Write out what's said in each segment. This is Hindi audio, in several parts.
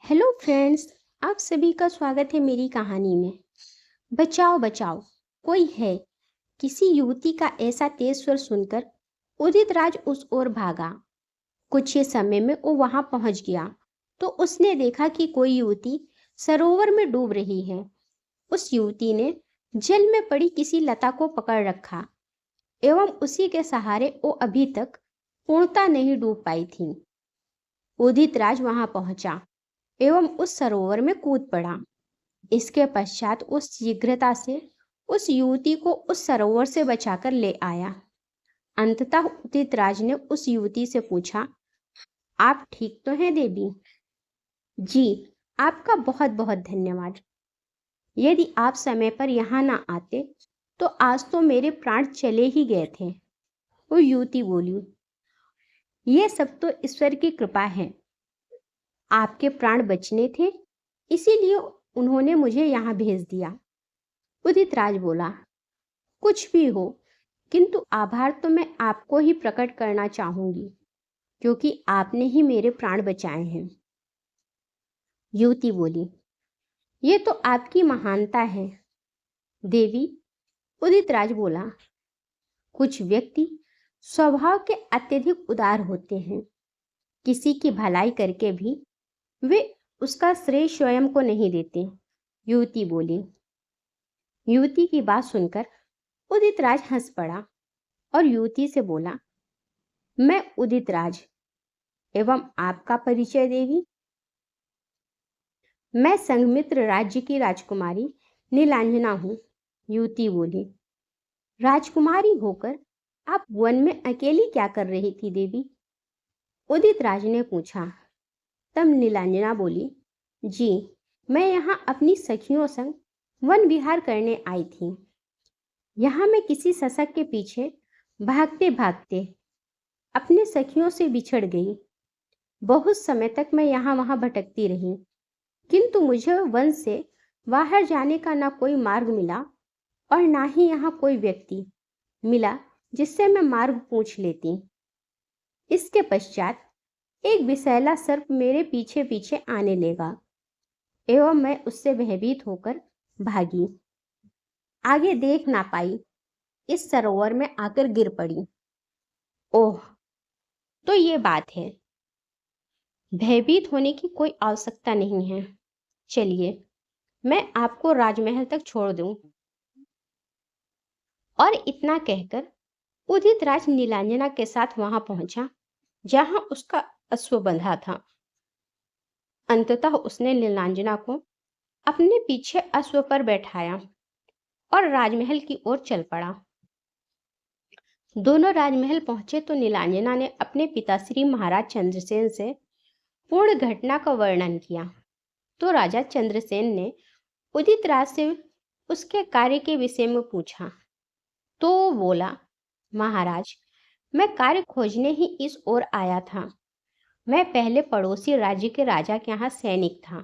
Hello friends. आप सभी का स्वागत है मेरी कहानी में। बचाओ बचाओ, कोई है। किसी युवती का ऐसा तेज स्वर सुनकर उदित राज उस ओर भागा। कुछ ही समय में वो वहां पहुंच गया तो उसने देखा कि कोई युवती सरोवर में डूब रही है। उस युवती ने जल में पड़ी किसी लता को पकड़ रखा एवं उसी के सहारे वो अभी तक पूर्णतः नहीं डूब पाई थी। उदित राज वहां पहुंचा एवं उस सरोवर में कूद पड़ा। इसके पश्चात वो शीघ्रता से उस युवती को उस सरोवर से बचाकर ले आया। अंततः उदित राज ने उस युवती से पूछा, आप ठीक तो हैं देवी? जी, आपका बहुत बहुत धन्यवाद। यदि आप समय पर यहाँ ना आते तो आज तो मेरे प्राण चले ही गए थे। वो युवती बोली, ये सब तो ईश्वर की कृपा है। आपके प्राण बचने थे, इसीलिए उन्होंने मुझे यहाँ भेज दिया। उदित राज बोला, कुछ भी हो, किंतु आभार तो मैं आपको ही प्रकट करना चाहूंगी, क्योंकि आपने ही मेरे प्राण बचाए हैं। युवती बोली, ये तो आपकी महानता है देवी। उदित राज बोला, कुछ व्यक्ति स्वभाव के अत्यधिक उदार होते हैं। किसी की भलाई करके भी वे उसका श्रेय स्वयं को नहीं देते। युवती बोली। युवती की बात सुनकर उदित राज हंस पड़ा और युवती से बोला, मैं उदित राज, एवं आपका परिचय देवी? मैं संघमित्र राज्य की राजकुमारी नीलांजना हूँ। युवती बोली, राजकुमारी होकर आप वन में अकेली क्या कर रही थी देवी? उदित राज ने पूछा। तब नीलांजना बोली, जी, मैं यहाँ अपनी सखियों संग वन विहार करने आई थी। यहाँ मैं किसी शशक के पीछे भागते भागते अपने सखियों से बिछड़ गई। बहुत समय तक मैं यहाँ वहां भटकती रही, किंतु मुझे वन से बाहर जाने का ना कोई मार्ग मिला और ना ही यहाँ कोई व्यक्ति मिला जिससे मैं मार्ग पूछ लेती। इसके पश्चात एक विषैला सर्प मेरे पीछे पीछे आने लगा एवं मैं उससे भयभीत होकर भागी। आगे देख ना पाई, इस सरोवर में आकर गिर पड़ी। ओह, तो ये बात है। भयभीत होने की कोई आवश्यकता नहीं है। चलिए, मैं आपको राजमहल तक छोड़ दूं। और इतना कहकर उदित राज नीलांजना के साथ वहां पहुंचा जहां उसका अश्व बंधा था। अंततः उसने नीलांजना को अपने पीछे अश्व पर बैठाया और राजमहल की ओर चल पड़ा। दोनों राजमहल पहुंचे तो नीलांजना ने अपने पिता श्री महाराज चंद्रसेन से पूर्ण घटना का वर्णन किया। तो राजा चंद्रसेन ने उदित राज से उसके कार्य के विषय में पूछा। तो वो बोला, महाराज, मैं कार्य खोजने ही इस ओर आया था। मैं पहले पड़ोसी राज्य के राजा के यहाँ सैनिक था,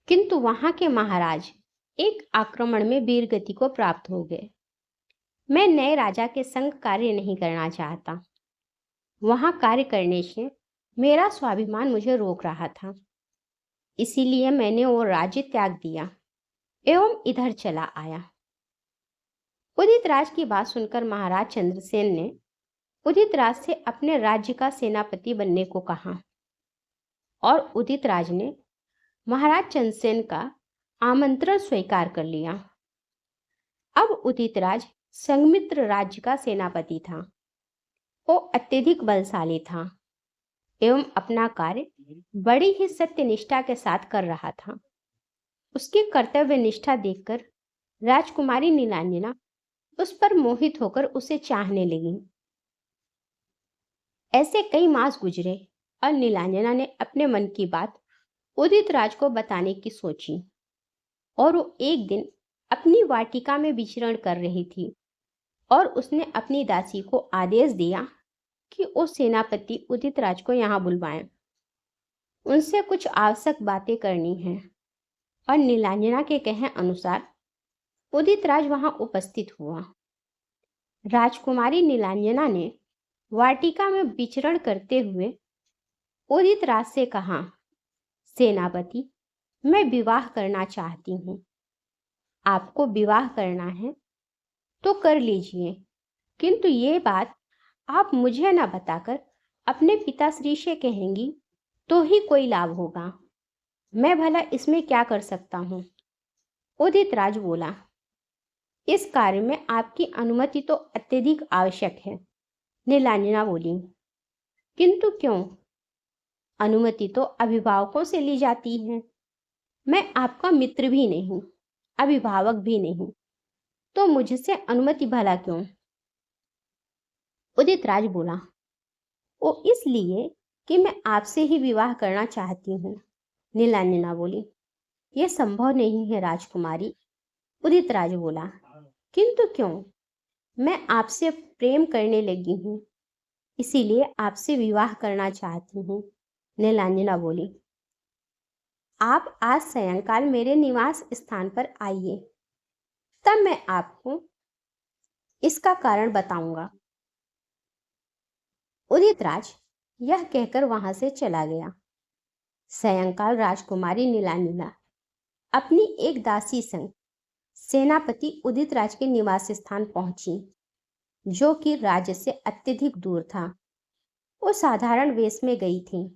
किंतु वहां के महाराज एक आक्रमण में वीर गति को प्राप्त हो गए। मैं नए राजा के संग कार्य नहीं करना चाहता। वहां कार्य करने से मेरा स्वाभिमान मुझे रोक रहा था, इसीलिए मैंने वो राज्य त्याग दिया एवं इधर चला आया। उदित राज की बात सुनकर महाराज चंद्रसेन ने उदित राज से अपने राज्य का सेनापति बनने को कहा और उदित राज ने महाराज चंद्रसेन का आमंत्रण स्वीकार कर लिया। अब उदित राज संघमित्र राज्य का सेनापति था। वो अत्यधिक बलशाली था एवं अपना कार्य बड़ी ही सत्यनिष्ठा के साथ कर रहा था। उसकी कर्तव्य निष्ठा देखकर राजकुमारी नीलांजना उस पर मोहित होकर उसे चाहने लगी। ऐसे कई मास गुजरे और नीलांजना ने अपने मन की बात उदित राज को बताने की सोची और वो एक दिन अपनी वाटिका में विचरण कर रही थी और उसने अपनी दासी को आदेश दिया कि वो सेनापति उदित राज को यहाँ बुलवाएं। उनसे कुछ आवश्यक बातें करनी है। और नीलांजना के कहे अनुसार उदित राज वहां उपस्थित हुआ। राजकुमारी नीलांजना ने वाटिका में विचरण करते हुए उदित राज से कहा, सेनापति, मैं विवाह करना चाहती हूँ। आपको विवाह करना है तो कर लीजिए, किंतु ये बात आप मुझे न बताकर अपने पिताश्री से कहेंगी तो ही कोई लाभ होगा। मैं भला इसमें क्या कर सकता हूँ? उदित राज बोला, इस कार्य में आपकी अनुमति तो अत्यधिक आवश्यक है। नीलांजना बोली, किंतु क्यों? अनुमति तो अभिभावकों से ली जाती है। मैं आपका मित्र भी नहीं, अभिभावक भी नहीं, तो मुझसे अनुमति भला क्यों? उदित राज बोला, वो इसलिए कि मैं आपसे ही विवाह करना चाहती हूँ। नीलांजना बोली, यह संभव नहीं है राजकुमारी। उदित राज बोला, किंतु क्यों? मैं आपसे प्रेम करने लगी हूँ, इसीलिए आपसे विवाह करना चाहती हूँ। नीलांजना बोली, आप आज सायंकाल मेरे निवास स्थान पर आइए, तब मैं आपको इसका कारण बताऊंगा। उदित राज यह कहकर वहां से चला गया। सायंकाल राजकुमारी नीलांजना अपनी एक दासी संग सेनापति उदित राज के निवास स्थान पहुंची, जो कि राज्य से अत्यधिक दूर था। वो साधारण वेश में गई थी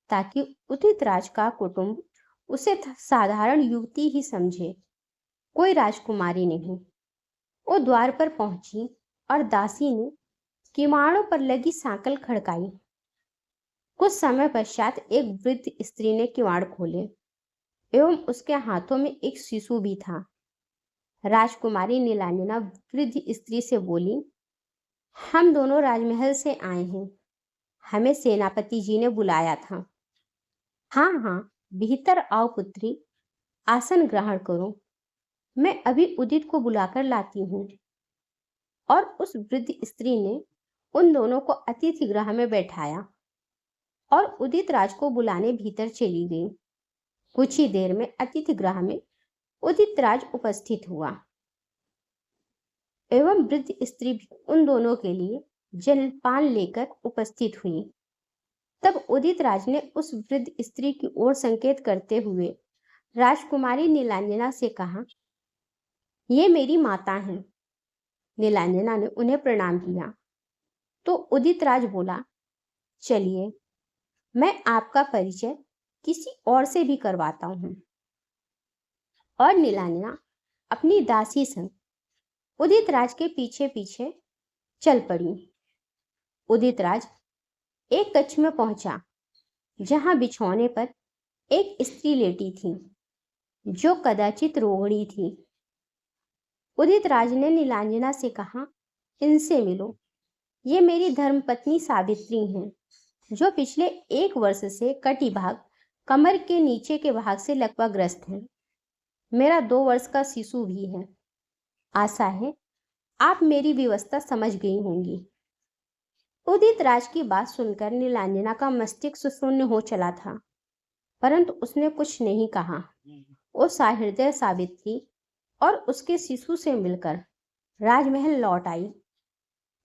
ताकि उदित राज का कुटुंब उसे साधारण युवती ही समझे, कोई राजकुमारी नहीं। वो द्वार पर पहुंची और दासी ने किवाड़ों पर लगी सांकल खड़काई। कुछ समय पश्चात एक वृद्ध स्त्री ने किवाड़ खोले एवं उसके हाथों में एक शिशु भी था। राजकुमारी नीलांजना वृद्ध स्त्री से बोली, हम दोनों राजमहल से आए हैं, हमें सेनापति जी ने बुलाया था। हाँ हाँ, भीतर आओ पुत्री, आसन ग्रहण करो, मैं अभी उदित को बुलाकर लाती हूँ। और उस वृद्ध स्त्री ने उन दोनों को अतिथि गृह में बैठाया और उदित राज को बुलाने भीतर चली गई। कुछ ही देर में अतिथि गृह में उदित राज उपस्थित हुआ एवं वृद्ध स्त्री भी उन दोनों के लिए जलपान लेकर उपस्थित हुई। तब उदित राज ने उस वृद्ध स्त्री की ओर संकेत करते हुए राजकुमारी नीलांजना से कहा, ये मेरी माता हैं। नीलांजना ने उन्हें प्रणाम किया तो उदित राज बोला, चलिए मैं आपका परिचय किसी और से भी करवाता हूँ। और नीलांजना अपनी दासी संग उदित राज के पीछे पीछे चल पड़ी। उदित राज एक कक्ष में पहुंचा जहां बिछौने पर एक स्त्री लेटी थी जो कदाचित रोहिणी थी। उदित राज ने नीलांजना से कहा, इनसे मिलो, ये मेरी धर्मपत्नी सावित्री हैं, जो पिछले 1 वर्ष से कटी भाग कमर के नीचे के भाग से लगभग ग्रस्त हैं। मेरा 2 वर्ष का शिशु भी है। आशा है आप मेरी व्यवस्था समझ गई होंगी। उदित राज की बात सुनकर नीलांजना का मस्तिष्क शून्य हो चला था, परंतु उसने कुछ नहीं कहा। वो सहृदय सावित्री और उसके शिशु से मिलकर राजमहल लौट आई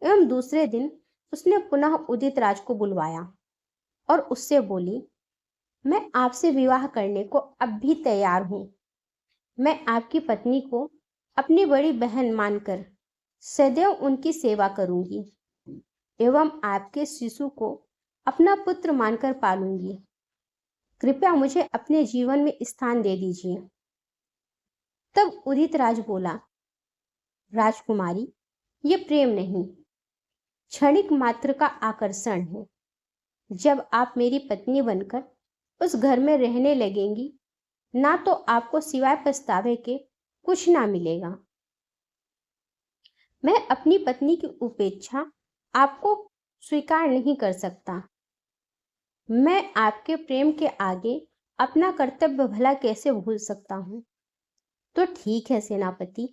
एवं दूसरे दिन उसने पुनः उदित राज को बुलवाया और उससे बोली, मैं आपसे विवाह करने को अब भी तैयार हूँ। मैं आपकी पत्नी को अपनी बड़ी बहन मानकर सदैव उनकी सेवा करूंगी एवं आपके शिशु को अपना पुत्र मानकर पालूंगी। कृपया मुझे अपने जीवन में स्थान दे दीजिए। तब उदित राज बोला, राजकुमारी, ये प्रेम नहीं, क्षणिक मात्र का आकर्षण है। जब आप मेरी पत्नी बनकर उस घर में रहने लगेंगी, ना तो आपको सिवाय पछतावे के कुछ ना मिलेगा। मैं अपनी पत्नी की उपेक्षा आपको स्वीकार नहीं कर सकता। मैं आपके प्रेम के आगे अपना कर्तव्य भला कैसे भूल सकता हूँ? तो ठीक है सेनापति,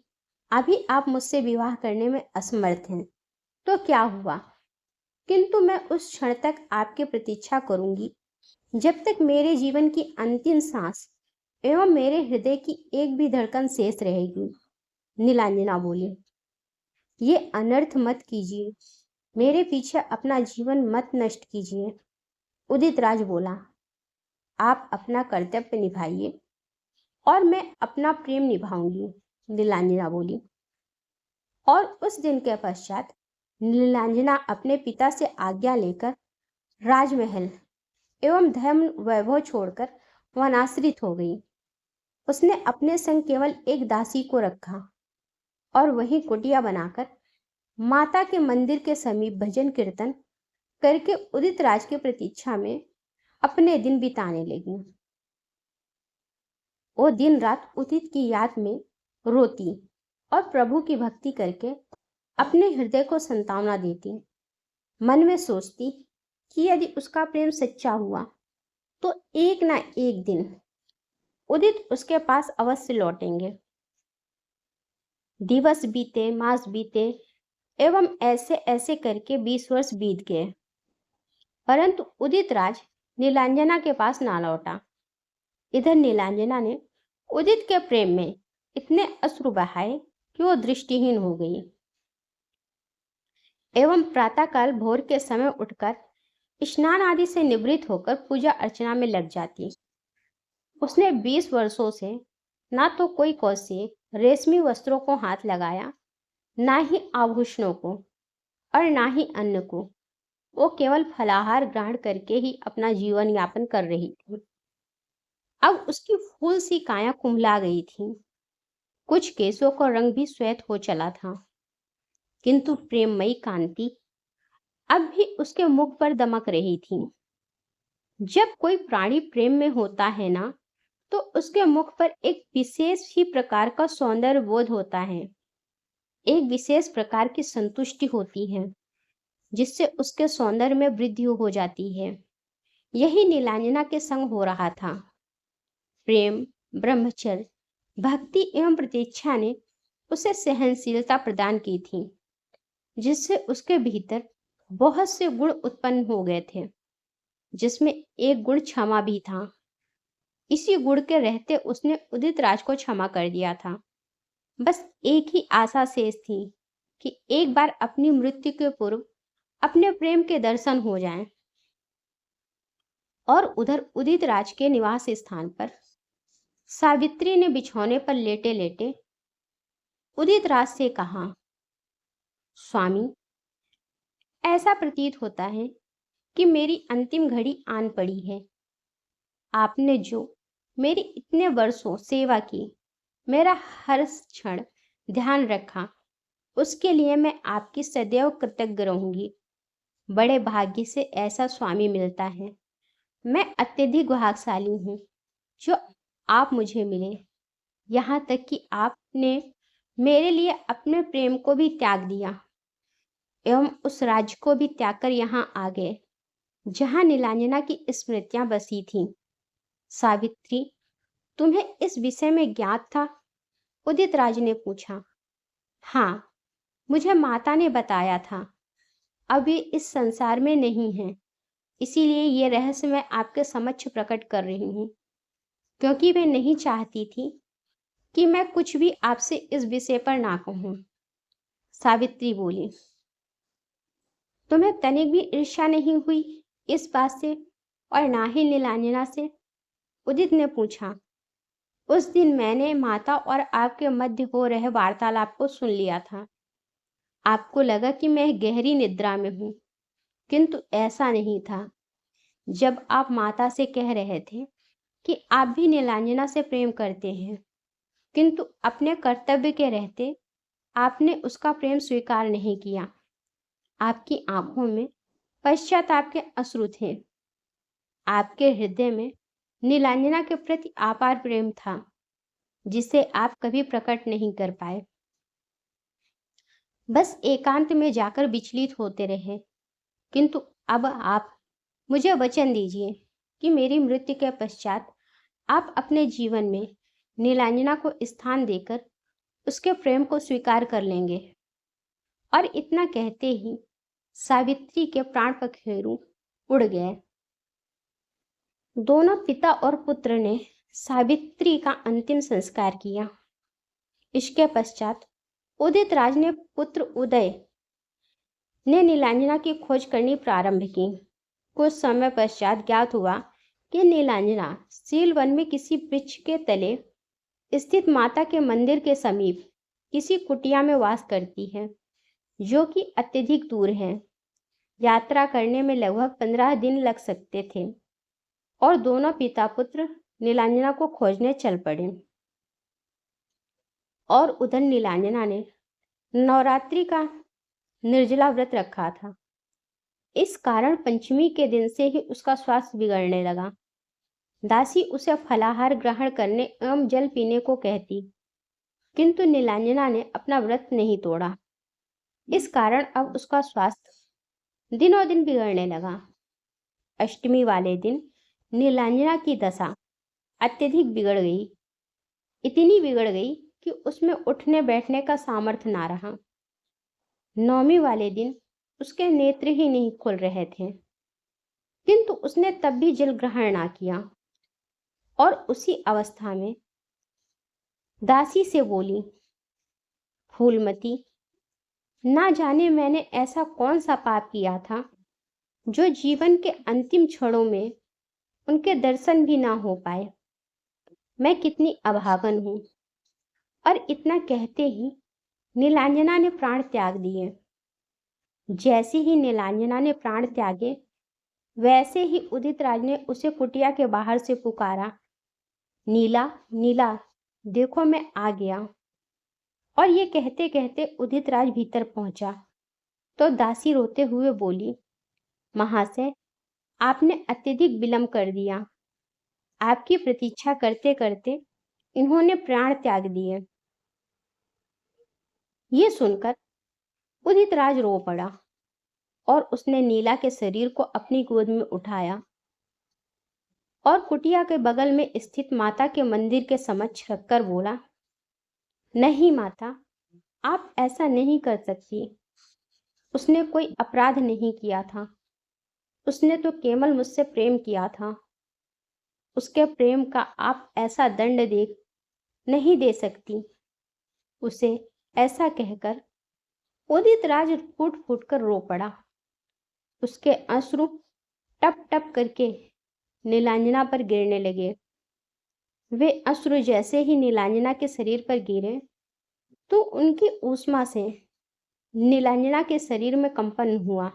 अभी आप मुझसे विवाह करने में असमर्थ हैं, तो क्या हुआ? किंतु मैं उस क्षण तक आपकी प्रतीक्षा करूंगी जब तक मेरे जीवन की अंतिम सांस एवं मेरे हृदय की एक भी धड़कन शेष रहेगी। नीलांजना बोली, ये अनर्थ मत कीजिए, मेरे पीछे अपना जीवन मत नष्ट कीजिए। उदित राज बोला, आप अपना कर्तव्य निभाइए और मैं अपना प्रेम निभाऊंगी, नीलांजना बोली। और उस दिन के पश्चात नीलांजना अपने पिता से आज्ञा लेकर राजमहल एवं धर्म वैभव छोड़कर वनाश्रित हो गई। उसने अपने संग केवल एक दासी को रखा और वही कुटिया बनाकर माता के मंदिर के समीप भजन कीर्तन करके उदित राज की प्रतीक्षा में अपने दिन बिताने लगी। वो दिन रात उदित की याद में रोती और प्रभु की भक्ति करके अपने हृदय को सांत्वना देती। मन में सोचती कि यदि उसका प्रेम सच्चा हुआ तो एक ना एक दिन उदित उसके पास अवश्य लौटेंगे। दिवस बीते, मास बीते एवं ऐसे ऐसे करके 20 वर्ष बीत गए, परंतु उदित राज नीलांजना के पास ना लौटा। इधर नीलांजना ने उदित के प्रेम में इतने अश्रु बहाए कि वो दृष्टिहीन हो गई एवं प्रातःकाल भोर के समय उठकर स्नान आदि से निवृत्त होकर पूजा अर्चना में लग जाती। उसने 20 वर्षों से ना तो कोई कौशिक रेशमी वस्त्रों को हाथ लगाया, ना ही आभूषणों को और ना ही अन्न को। वो केवल फलाहार ग्रहण करके ही अपना जीवन यापन कर रही थी। अब उसकी फूल सी काया कुम्हला गई थी, कुछ केसों का रंग भी श्वेत हो चला था, किंतु प्रेममयी कांति अब भी उसके मुख पर दमक रही थी। जब कोई प्राणी प्रेम में होता है ना, तो उसके मुख पर एक विशेष ही प्रकार का सौंदर्य बोध होता है, एक विशेष प्रकार की संतुष्टि होती है, जिससे उसके सौंदर्य में वृद्धि हो जाती है। यही नीलांजना के संग हो रहा था। प्रेम, ब्रह्मचर्य, भक्ति एवं प्रतीक्षा ने उसे सहनशीलता प्रदान की थी, जिससे उसके भीतर बहुत से गुण उत्पन्न हो गए थे, जिसमें एक गुण क्षमा भी था। इसी गुण के रहते उसने उदित राज को क्षमा कर दिया था। बस एक ही आशा शेष थी कि एक बार अपनी मृत्यु के पूर्व अपने प्रेम के दर्शन हो जाएं। और उधर उदित राज के निवास स्थान पर सावित्री ने बिछौने पर लेटे लेटे उदित राज से कहा, स्वामी, ऐसा प्रतीत होता है कि मेरी अंतिम घड़ी आन पड़ी है। आपने जो मेरी इतने वर्षों सेवा की, मेरा हर क्षण ध्यान रखा, उसके लिए मैं आपकी सदैव कृतज्ञ रहूंगी। बड़े भाग्य से ऐसा स्वामी मिलता है। मैं अत्यधिक भाग्यशाली हूँ जो आप मुझे मिले। यहाँ तक कि आपने मेरे लिए अपने प्रेम को भी त्याग दिया एवं उस राज्य को भी त्याग कर यहाँ आ गए जहाँ नीलांजना की स्मृतियां बसी थीं। सावित्री, तुम्हें इस विषय में ज्ञात था? उदित राज ने पूछा। हाँ, मुझे माता ने बताया था। अब ये इस संसार में नहीं है, इसीलिए ये रहस्य मैं आपके समक्ष प्रकट कर रही हूँ, क्योंकि मैं नहीं चाहती थी कि मैं कुछ भी आपसे इस विषय पर ना कहूँ। सावित्री बोली, तुम्हें तनिक भी ईर्ष्या नहीं हुई इस बात से और ना ही नीलांजना से? उदित ने पूछा। उस दिन मैंने माता और आपके मध्य हो रहे वार्तालाप को सुन लिया था। आपको लगा कि मैं गहरी निद्रा में हूँ, किंतु ऐसा नहीं था। जब आप माता से कह रहे थे कि आप भी नीलांजना से प्रेम करते हैं, किंतु अपने कर्तव्य के रहते आपने उसका प्रेम स्वीकार नहीं किया। आपकी आंखों में पश्चाताप के अश्रु थे। आपके हृदय में नीलांजना के प्रति अपार प्रेम था, जिसे आप कभी प्रकट नहीं कर पाए। बस एकांत में जाकर विचलित होते रहे। किंतु अब आप मुझे वचन दीजिए कि मेरी मृत्यु के पश्चात आप अपने जीवन में नीलांजना को स्थान देकर उसके प्रेम को स्वीकार कर लेंगे। और इतना कहते ही सावित्री के प्राण पखेरु उड़ गए। दोनों पिता और पुत्र ने सावित्री का अंतिम संस्कार किया। इसके पश्चात उदित राज ने पुत्र उदय ने नीलांजना की खोज करनी प्रारंभ की। कुछ समय पश्चात ज्ञात हुआ कि नीलांजना सीलवन में किसी वृक्ष के तले स्थित माता के मंदिर के समीप किसी कुटिया में वास करती है, जो कि अत्यधिक दूर है। यात्रा करने में लगभग 15 दिन लग सकते थे और दोनों पिता पुत्र नीलांजना को खोजने चल पड़े। और उधर नीलांजना ने नवरात्रि का निर्जला व्रत रखा था। इस कारण पंचमी के दिन से ही उसका स्वास्थ्य बिगड़ने लगा। दासी उसे फलाहार ग्रहण करने एवं जल पीने को कहती, किंतु नीलांजना ने अपना व्रत नहीं तोड़ा। इस कारण अब उसका स्वास्थ्य दिनों दिन बिगड़ने लगा। अष्टमी वाले दिन नीलांजना की दशा अत्यधिक बिगड़ गई। इतनी बिगड़ गई कि उसमें उठने बैठने का सामर्थ्य ना रहा। नौमी वाले दिन उसके नेत्र ही नहीं खुल रहे थे, किंतु उसने तब भी जल ग्रहण ना किया। और उसी अवस्था में दासी से बोली, फूलमती, ना जाने मैंने ऐसा कौन सा पाप किया था जो जीवन के अंतिम क्षणों में उनके दर्शन भी ना हो पाए। मैं कितनी अभागन हूं। और इतना कहते ही नीलांजना ने प्राण त्याग दिए। जैसे ही नीलांजना ने प्राण त्यागे, वैसे ही उदित राज ने उसे कुटिया के बाहर से पुकारा, नीला, नीला, देखो मैं आ गया। और ये कहते कहते उदित राज भीतर पहुंचा तो दासी रोते हुए बोली, महाशय, आपने अत्यधिक विलंब कर दिया। आपकी प्रतीक्षा करते करते इन्होंने प्राण त्याग दिए। ये सुनकर उदित राज रो पड़ा और उसने नीला के शरीर को अपनी गोद में उठाया और कुटिया के बगल में स्थित माता के मंदिर के समक्ष रखकर बोला, नहीं माता, आप ऐसा नहीं कर सकती। उसने कोई अपराध नहीं किया था। उसने तो केवल मुझसे प्रेम किया था। उसके प्रेम का आप ऐसा दंड नहीं दे सकती। उसे ऐसा कहकर उदित राज फूट फूट कर रो पड़ा। उसके अश्रु टप टप करके नीलांजना पर गिरने लगे। वे अश्रु जैसे ही नीलांजना के शरीर पर गिरे तो उनकी ऊष्मा से नीलांजना के शरीर में कंपन हुआ।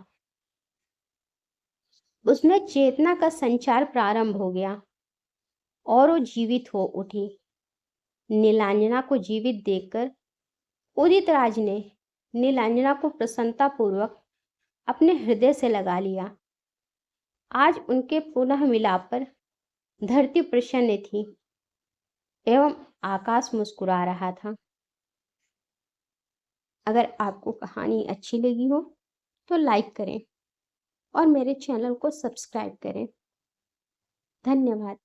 उसमें चेतना का संचार प्रारंभ हो गया और वो जीवित हो उठी। नीलांजना को जीवित देखकर उदित राज ने नीलांजना को प्रसन्नता पूर्वक अपने हृदय से लगा लिया। आज उनके पुनः मिलाप पर धरती प्रसन्न थी एवं आकाश मुस्कुरा रहा था। अगर आपको कहानी अच्छी लगी हो तो लाइक करें और मेरे चैनल को सब्सक्राइब करें। धन्यवाद।